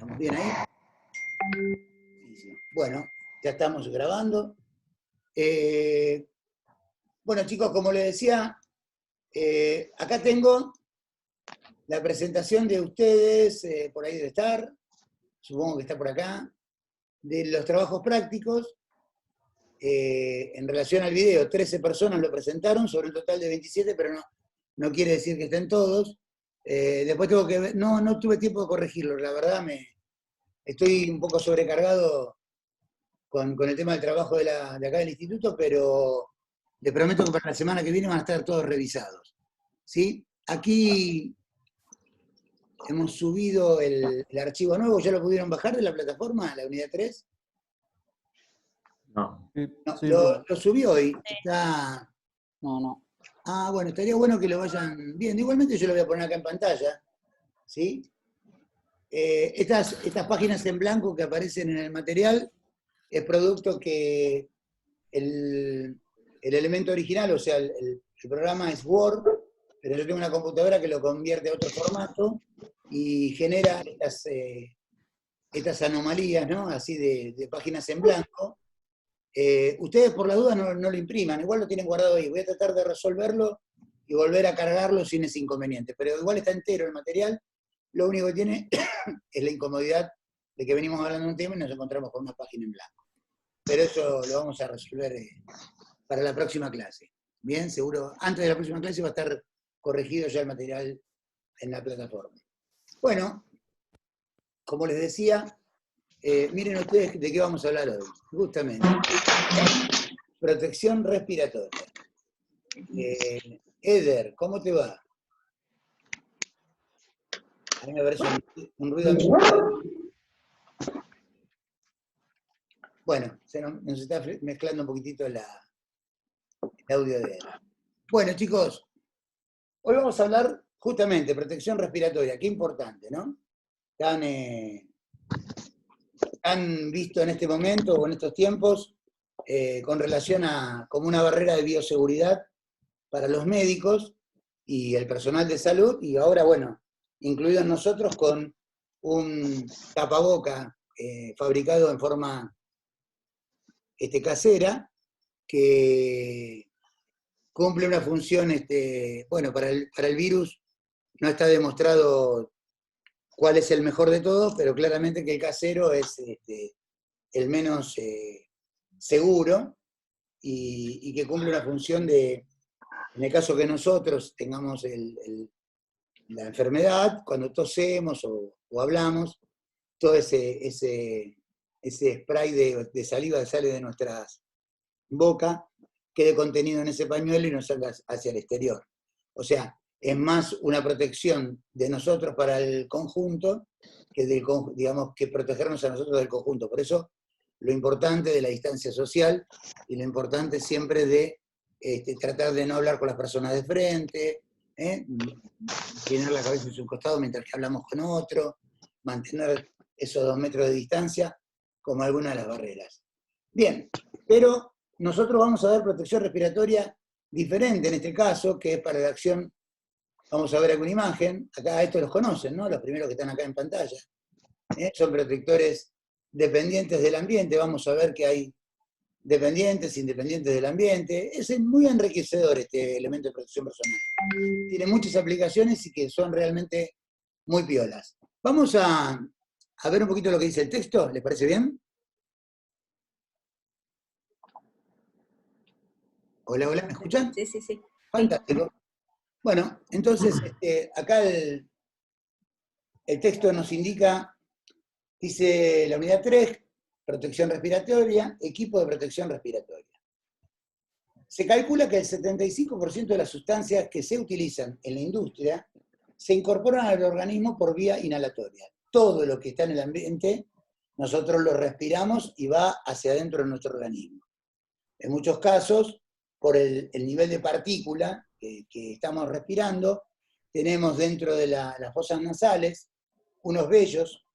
¿Estamos bien ahí? Bueno, ya estamos grabando. Bueno, chicos, como les decía, acá tengo la presentación de ustedes, por ahí debe estar, supongo que está por acá, de los trabajos prácticos. En relación al video, 13 personas lo presentaron, sobre un total de 27, pero no quiere decir que estén todos. Después tengo que ver, no tuve tiempo de corregirlo, la verdad estoy un poco sobrecargado con el tema del trabajo de acá del instituto, pero les prometo que para la semana que viene van a estar todos revisados. ¿Sí? Aquí hemos subido el archivo nuevo, ¿ya lo pudieron bajar de la plataforma, la unidad 3? No. No, Sí, lo subí hoy. Está... No. Ah, bueno, estaría bueno que lo vayan viendo. Igualmente yo lo voy a poner acá en pantalla. ¿Sí? Estas páginas en blanco que aparecen en el material es producto que el elemento original, o sea, el programa es Word, pero yo tengo una computadora que lo convierte a otro formato y genera estas anomalías, ¿no? Así de páginas en blanco. Ustedes por la duda no lo impriman, igual lo tienen guardado ahí. Voy a tratar de resolverlo y volver a cargarlo sin ese inconveniente. Pero igual está entero el material, lo único que tiene es la incomodidad de que venimos hablando de un tema y nos encontramos con una página en blanco. Pero eso lo vamos a resolver para la próxima clase. Bien, seguro, antes de la próxima clase va a estar corregido ya el material en la plataforma. Bueno, como les decía, miren ustedes de qué vamos a hablar hoy. Justamente, protección respiratoria. Eder, ¿cómo te va? A mí me parece un ruido ambiental. Bueno, nos está mezclando un poquitito el audio de Eder. Bueno, chicos, hoy vamos a hablar justamente de protección respiratoria. Qué importante, ¿no? Han visto en este momento o en estos tiempos con relación a como una barrera de bioseguridad para los médicos y el personal de salud, y ahora, bueno, incluidos nosotros con un tapaboca fabricado en forma casera, que cumple una función, bueno, para el virus no está demostrado cuál es el mejor de todos, pero claramente que el casero es el menos seguro y que cumple una función de, en el caso que nosotros tengamos la enfermedad, cuando tosemos o hablamos, todo ese spray de saliva que sale de nuestras bocas quede contenido en ese pañuelo y no salga hacia el exterior. O sea, es más una protección de nosotros para el conjunto que, digamos, que protegernos a nosotros del conjunto. Por eso, lo importante de la distancia social y lo importante siempre de tratar de no hablar con las personas de frente, inclinar la cabeza hacia un costado mientras que hablamos con otro, mantener esos 2 metros de distancia como alguna de las barreras. Bien, pero nosotros vamos a ver protección respiratoria diferente en este caso, que es para la acción. Vamos a ver alguna imagen. Acá estos los conocen, ¿no? Los primeros que están acá en pantalla. Son protectores dependientes del ambiente. Vamos a ver que hay dependientes, independientes del ambiente. Es muy enriquecedor este elemento de protección personal. Tiene muchas aplicaciones y que son realmente muy piolas. Vamos a ver un poquito lo que dice el texto. ¿Les parece bien? Hola, ¿me escuchan? Sí. Fantástico. Bueno, entonces acá el texto nos indica, dice la unidad 3, protección respiratoria, equipo de protección respiratoria. Se calcula que el 75% de las sustancias que se utilizan en la industria se incorporan al organismo por vía inhalatoria. Todo lo que está en el ambiente, nosotros lo respiramos y va hacia adentro de nuestro organismo. En muchos casos, por el nivel de partícula que estamos respirando, tenemos dentro de las fosas nasales unos vellos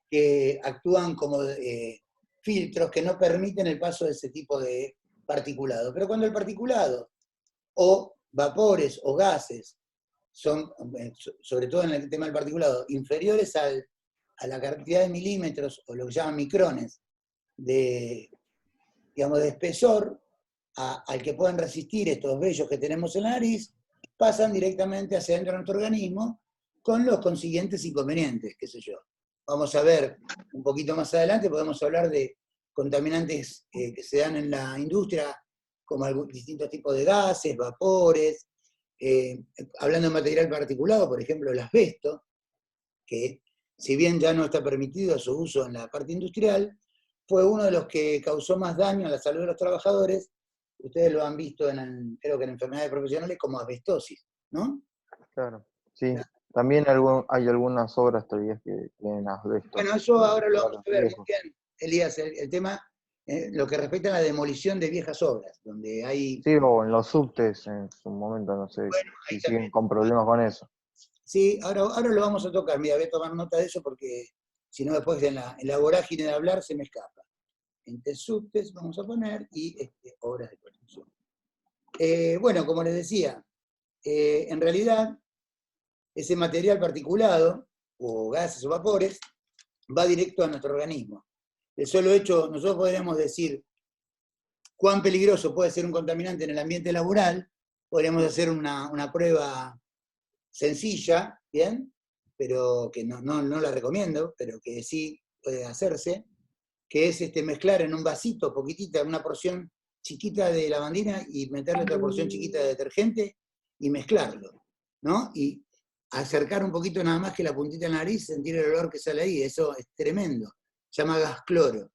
que actúan como filtros que no permiten el paso de ese tipo de particulado. Pero cuando el particulado o vapores o gases son, sobre todo en el tema del particulado, inferiores al a la cantidad de milímetros, o lo que llaman micrones, de, digamos, de espesor, al que pueden resistir estos vellos que tenemos en la nariz, pasan directamente hacia dentro de nuestro organismo, con los consiguientes inconvenientes, qué sé yo. Vamos a ver un poquito más adelante, podemos hablar de contaminantes que se dan en la industria, como distintos tipos de gases, vapores, hablando de material particulado, por ejemplo, el asbesto, que si bien ya no está permitido su uso en la parte industrial, fue uno de los que causó más daño a la salud de los trabajadores. Ustedes lo han visto creo que en enfermedades profesionales como asbestosis, ¿no? Claro, sí. También hay algunas obras todavía que tienen asbesto. Bueno, eso ahora lo vamos Lugares a ver muy viejos. bien, Elías, el tema, lo que respecta a la demolición de viejas obras, donde hay, Sí, o en los subtes en su momento, no sé bueno, ahí si siguen también. con problemas con eso. Sí, ahora lo vamos a tocar, mira, voy a tomar nota de eso porque si no después en la vorágine de hablar se me escapa. Entre subtes vamos a poner y obras de construcción. Bueno, como les decía, en realidad ese material particulado, o gases o vapores, va directo a nuestro organismo. El solo hecho, nosotros podríamos decir cuán peligroso puede ser un contaminante en el ambiente laboral, podríamos hacer una prueba sencilla, ¿bien? Pero que no la recomiendo, pero que sí puede hacerse, que es mezclar en un vasito, poquitita, una porción chiquita de lavandina y meterle otra porción chiquita de detergente y mezclarlo, ¿no? Y acercar un poquito nada más que la puntita de la nariz, sentir el olor que sale ahí, eso es tremendo. Se llama gas cloro.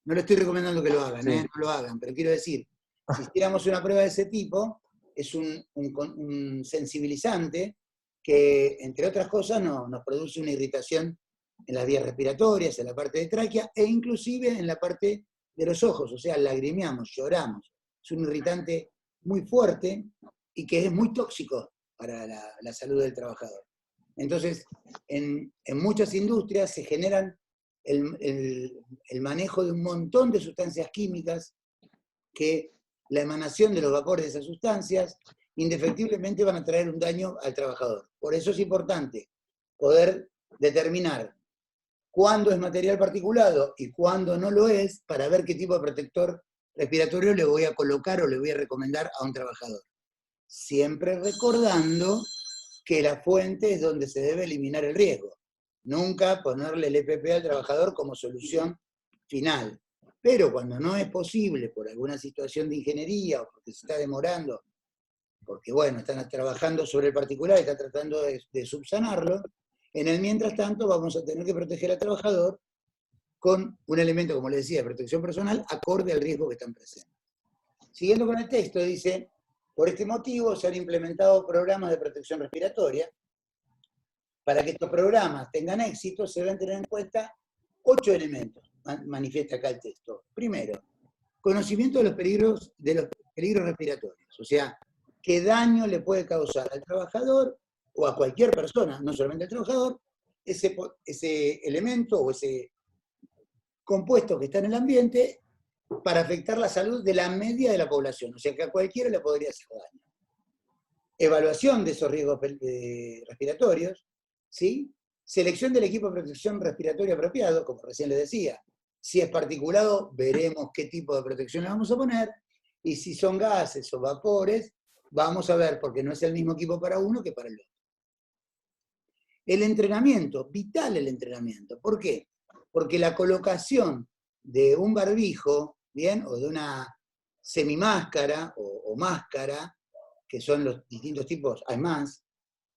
No le estoy recomendando que lo hagan, Sí. no lo hagan, pero quiero decir, si hiciéramos una prueba de ese tipo, es un sensibilizante que, entre otras cosas, nos produce una irritación en las vías respiratorias, en la parte de tráquea, e inclusive en la parte de los ojos, o sea, lagrimeamos, lloramos. Es un irritante muy fuerte y que es muy tóxico para la salud del trabajador. Entonces, en muchas industrias se generan el manejo de un montón de sustancias químicas que la emanación de los vapores de esas sustancias indefectiblemente van a traer un daño al trabajador. Por eso es importante poder determinar cuándo es material particulado y cuándo no lo es, para ver qué tipo de protector respiratorio le voy a colocar o le voy a recomendar a un trabajador. Siempre recordando que la fuente es donde se debe eliminar el riesgo. Nunca ponerle el EPP al trabajador como solución final. Pero cuando no es posible por alguna situación de ingeniería o porque se está demorando, porque bueno, están trabajando sobre el particular y están tratando de subsanarlo, en el mientras tanto vamos a tener que proteger al trabajador con un elemento, como les decía, de protección personal acorde al riesgo que están presentes. Siguiendo con el texto, dice, por este motivo se han implementado programas de protección respiratoria. Para que estos programas tengan éxito, se deben tener en cuenta 8 elementos, manifiesta acá el texto. Primero, conocimiento de los peligros respiratorios, o sea, qué daño le puede causar al trabajador o a cualquier persona, no solamente al trabajador, ese elemento o ese compuesto que está en el ambiente para afectar la salud de la media de la población, o sea que a cualquiera le podría hacer daño. Evaluación de esos riesgos respiratorios, ¿sí? Selección del equipo de protección respiratoria apropiado, como recién les decía. Si es particulado, veremos qué tipo de protección le vamos a poner, y si son gases o vapores, vamos a ver, porque no es el mismo equipo para uno que para el otro. El entrenamiento, vital el entrenamiento. ¿Por qué? Porque la colocación de un barbijo, ¿bien? O de una semimáscara o máscara, que son los distintos tipos, hay más,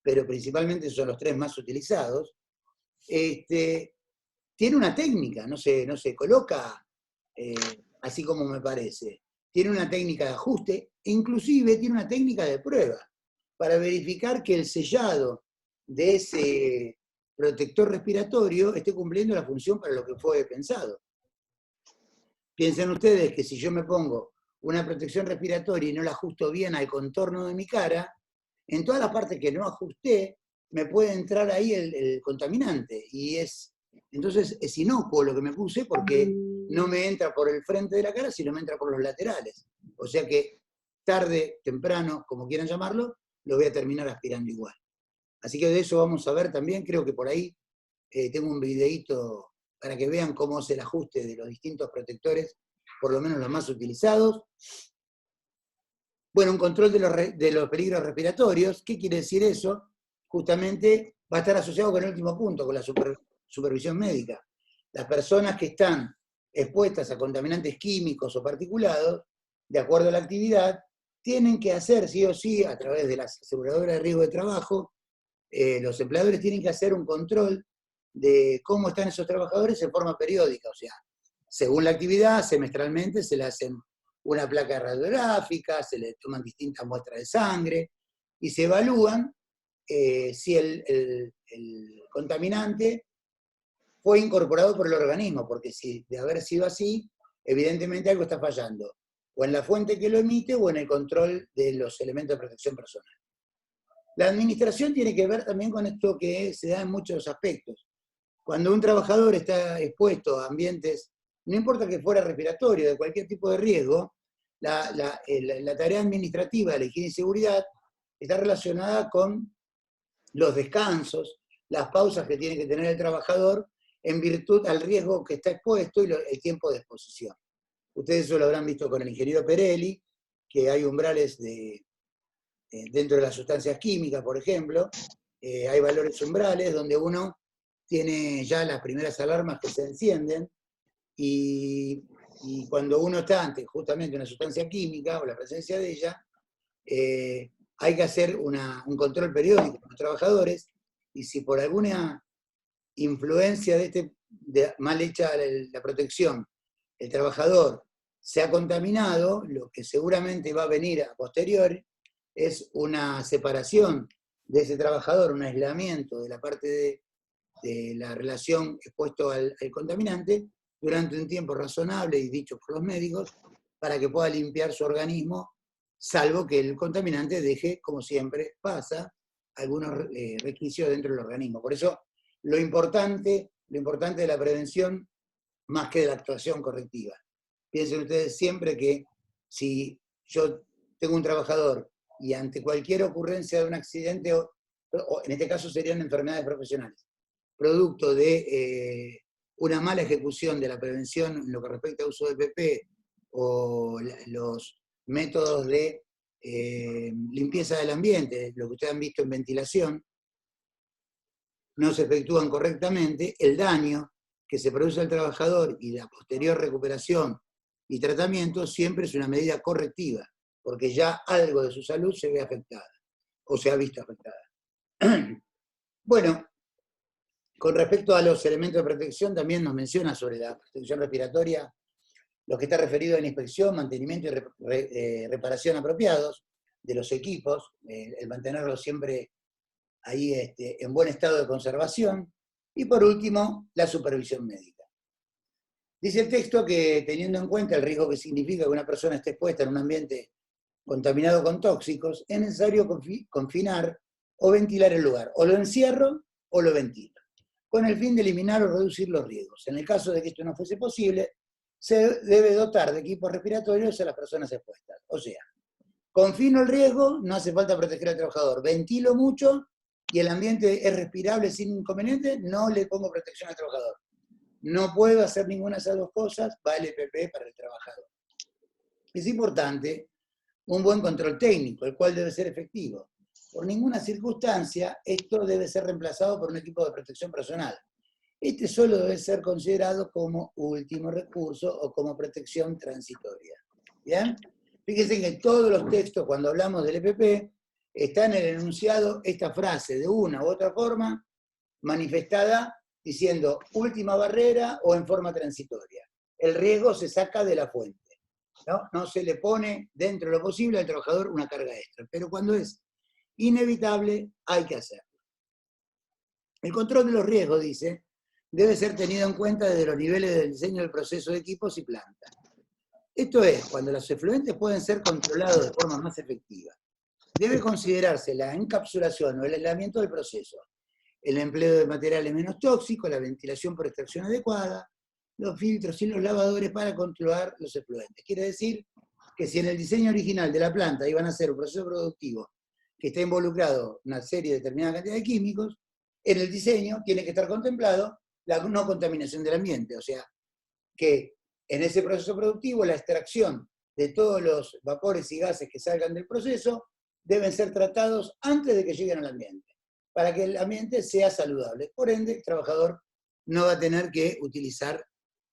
pero principalmente son los 3 más utilizados, tiene una técnica, no se coloca así como me parece. Tiene una técnica de ajuste, e inclusive tiene una técnica de prueba, para verificar que el sellado de ese protector respiratorio esté cumpliendo la función para lo que fue pensado. Piensen ustedes que si yo me pongo una protección respiratoria y no la ajusto bien al contorno de mi cara, en todas las partes que no ajusté, me puede entrar ahí el contaminante. Entonces es inocuo lo que me puse porque no me entra por el frente de la cara, sino me entra por los laterales. O sea que tarde, temprano, como quieran llamarlo, lo voy a terminar aspirando igual. Así que de eso vamos a ver también, creo que por ahí tengo un videíto para que vean cómo es el ajuste de los distintos protectores, por lo menos los más utilizados. Bueno, un control de los peligros respiratorios. ¿Qué quiere decir eso? Justamente va a estar asociado con el último punto, con la supervisión médica. Las personas que están expuestas a contaminantes químicos o particulados, de acuerdo a la actividad, tienen que hacer sí o sí, a través de las aseguradoras de riesgo de trabajo, los empleadores tienen que hacer un control de cómo están esos trabajadores en forma periódica, o sea, según la actividad, semestralmente se le hacen una placa radiográfica, se le toman distintas muestras de sangre y se evalúan si el contaminante fue incorporado por el organismo, porque si de haber sido así, evidentemente algo está fallando, o en la fuente que lo emite o en el control de los elementos de protección personal. La administración tiene que ver también con esto que se da en muchos aspectos. Cuando un trabajador está expuesto a ambientes, no importa que fuera respiratorio, de cualquier tipo de riesgo, la tarea administrativa de la higiene y seguridad está relacionada con los descansos, las pausas que tiene que tener el trabajador en virtud al riesgo que está expuesto y el tiempo de exposición. Ustedes eso lo habrán visto con el ingeniero Perelli, que hay umbrales dentro de las sustancias químicas, por ejemplo, hay valores umbrales donde uno tiene ya las primeras alarmas que se encienden y cuando uno está ante justamente una sustancia química o la presencia de ella, hay que hacer un control periódico con los trabajadores y si por alguna influencia de mal hecha la protección, el trabajador se ha contaminado, lo que seguramente va a venir a posteriori es una separación de ese trabajador, un aislamiento de la parte de la relación expuesto al contaminante durante un tiempo razonable y dicho por los médicos, para que pueda limpiar su organismo, salvo que el contaminante deje, como siempre pasa, algunos resquicios dentro del organismo. Por eso, lo importante de la prevención, más que de la actuación correctiva. Piensen ustedes siempre que si yo tengo un trabajador y ante cualquier ocurrencia de un accidente, o en este caso serían enfermedades profesionales, producto de una mala ejecución de la prevención en lo que respecta al uso de PP o los métodos de limpieza del ambiente, lo que ustedes han visto en ventilación, no se efectúan correctamente, el daño que se produce al trabajador y la posterior recuperación y tratamiento siempre es una medida correctiva, porque ya algo de su salud se ve afectada, o se ha visto afectada. Bueno, con respecto a los elementos de protección, también nos menciona sobre la protección respiratoria, lo que está referido a la inspección, mantenimiento y reparación apropiados de los equipos, el mantenerlos siempre ahí en buen estado de conservación, y por último, la supervisión médica. Dice el texto que teniendo en cuenta el riesgo que significa que una persona esté expuesta en un ambiente contaminado con tóxicos, es necesario confinar o ventilar el lugar. O lo encierro o lo ventilo, con el fin de eliminar o reducir los riesgos. En el caso de que esto no fuese posible, se debe dotar de equipos respiratorios a las personas expuestas. O sea, confino el riesgo, no hace falta proteger al trabajador. Ventilo mucho y el ambiente es respirable sin inconveniente, no le pongo protección al trabajador. No puedo hacer ninguna de esas dos cosas, va el EPP para el trabajador. Es importante un buen control técnico, el cual debe ser efectivo. Por ninguna circunstancia, esto debe ser reemplazado por un equipo de protección personal. Este solo debe ser considerado como último recurso o como protección transitoria. ¿Bien? Fíjense que en todos los textos, cuando hablamos del EPP, está en el enunciado esta frase, de una u otra forma, manifestada diciendo última barrera o en forma transitoria. El riesgo se saca de la fuente. No se le pone dentro de lo posible al trabajador una carga extra, pero cuando es inevitable hay que hacerlo. El control de los riesgos, dice, debe ser tenido en cuenta desde los niveles del diseño del proceso de equipos y plantas. Esto es, cuando los efluentes pueden ser controlados de forma más efectiva, debe considerarse la encapsulación o el aislamiento del proceso, el empleo de materiales menos tóxicos, la ventilación por extracción adecuada, los filtros y los lavadores para controlar los efluentes. Quiere decir que si en el diseño original de la planta iban a hacer un proceso productivo que está involucrado una serie determinada cantidad de químicos, en el diseño tiene que estar contemplado la no contaminación del ambiente, o sea, que en ese proceso productivo la extracción de todos los vapores y gases que salgan del proceso deben ser tratados antes de que lleguen al ambiente, para que el ambiente sea saludable. Por ende, el trabajador no va a tener que utilizar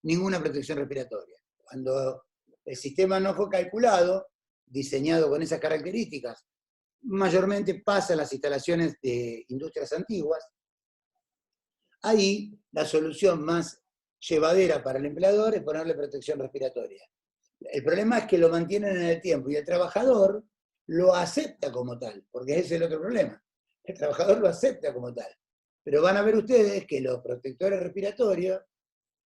ninguna protección respiratoria. Cuando el sistema no fue calculado, diseñado con esas características, mayormente pasa en las instalaciones de industrias antiguas, ahí la solución más llevadera para el empleador es ponerle protección respiratoria. El problema es que lo mantienen en el tiempo y el trabajador lo acepta como tal, porque ese es el otro problema. El trabajador lo acepta como tal. Pero van a ver ustedes que los protectores respiratorios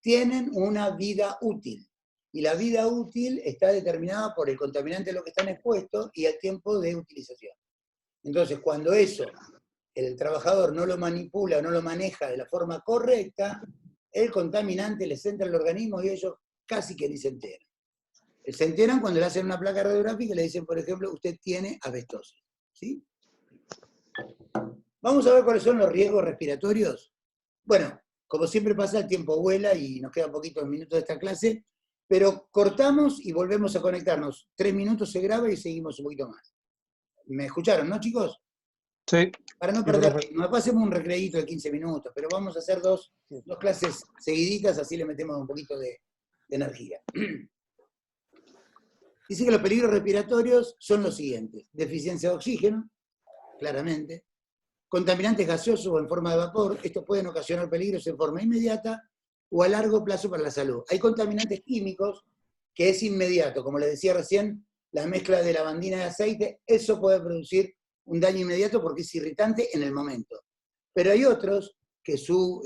tienen una vida útil. Y la vida útil está determinada por el contaminante a lo que están expuestos y el tiempo de utilización. Entonces, cuando eso el trabajador no lo manipula, no lo maneja de la forma correcta, el contaminante les entra al organismo y ellos casi que ni se enteran. Se enteran cuando le hacen una placa radiográfica y le dicen, por ejemplo, usted tiene asbestosis. ¿Sí? Vamos a ver cuáles son los riesgos respiratorios. Bueno, como siempre pasa, el tiempo vuela y nos quedan poquitos minutos de esta clase, pero cortamos y volvemos a conectarnos. 3 minutos se graba y seguimos un poquito más. ¿Me escucharon, no, chicos? Sí. Para no perder, nos pasemos un recreíto de 15 minutos, pero vamos a hacer dos clases seguiditas, así le metemos un poquito de energía. Dice que los peligros respiratorios son los siguientes: deficiencia de oxígeno, claramente, contaminantes gaseosos o en forma de vapor, estos pueden ocasionar peligros en forma inmediata o a largo plazo para la salud. Hay contaminantes químicos que es inmediato, como les decía recién, la mezcla de lavandina y aceite, eso puede producir un daño inmediato porque es irritante en el momento. Pero hay otros que su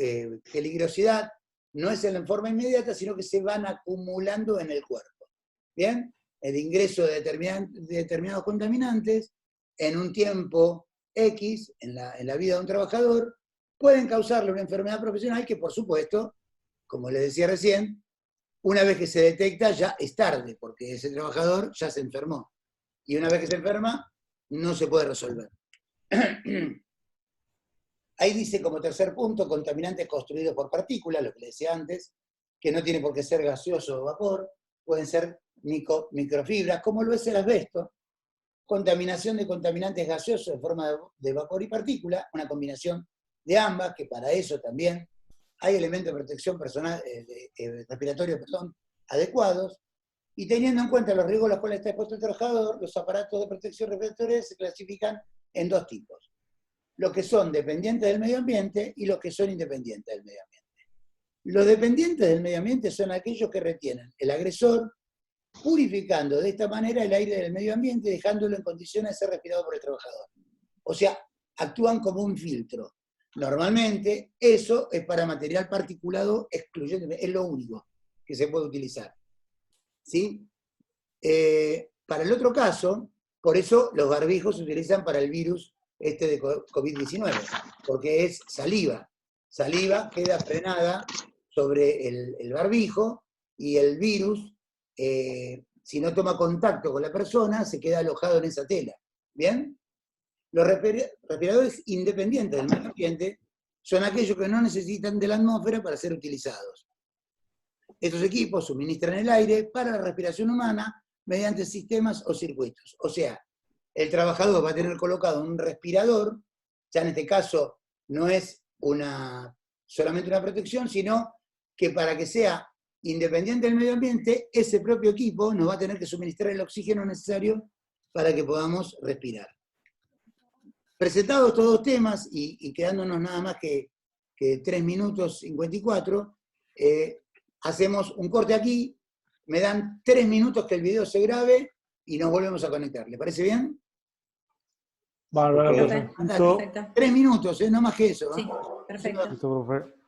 peligrosidad no es en forma inmediata, sino que se van acumulando en el cuerpo. ¿Bien? El ingreso de determinados contaminantes en un tiempo X, en la vida de un trabajador, pueden causarle una enfermedad profesional que, por supuesto, como les decía recién, una vez que se detecta ya es tarde, porque ese trabajador ya se enfermó. Y una vez que se enferma, no se puede resolver. Ahí dice como tercer punto, contaminantes construidos por partículas, lo que les decía antes, que no tiene por qué ser gaseoso o vapor, pueden ser microfibras, como lo es el asbesto, contaminación de contaminantes gaseosos en forma de vapor y partícula, una combinación de ambas, que para eso también hay elementos de protección personal, respiratorio, adecuados, y teniendo en cuenta los riesgos a los cuales está expuesto el trabajador, los aparatos de protección respiratoria se clasifican en dos tipos: los que son dependientes del medio ambiente y los que son independientes del medio ambiente. Los dependientes del medio ambiente son aquellos que retienen el agresor, purificando de esta manera el aire del medio ambiente, dejándolo en condiciones de ser respirado por el trabajador. O sea, actúan como un filtro. Normalmente, eso es para material particulado excluyente, es lo único que se puede utilizar. ¿Sí? Para el otro caso, por eso los barbijos se utilizan para el virus de COVID-19, porque es saliva. Saliva queda frenada sobre el barbijo y el virus, si no toma contacto con la persona, se queda alojado en esa tela. ¿Bien? Los respiradores independientes del medio ambiente son aquellos que no necesitan de la atmósfera para ser utilizados. Estos equipos suministran el aire para la respiración humana mediante sistemas o circuitos. O sea, el trabajador va a tener colocado un respirador, ya en este caso no es solamente una protección, sino que para que sea independiente del medio ambiente, ese propio equipo nos va a tener que suministrar el oxígeno necesario para que podamos respirar. Presentados estos dos temas y quedándonos nada más que 3 minutos 54, hacemos un corte aquí, me dan 3 minutos que el video se grabe y nos volvemos a conectar. ¿Le parece bien? Vale, Ok. perfecto. 3 minutos, no más que eso. Sí, perfecto. Listo, profe.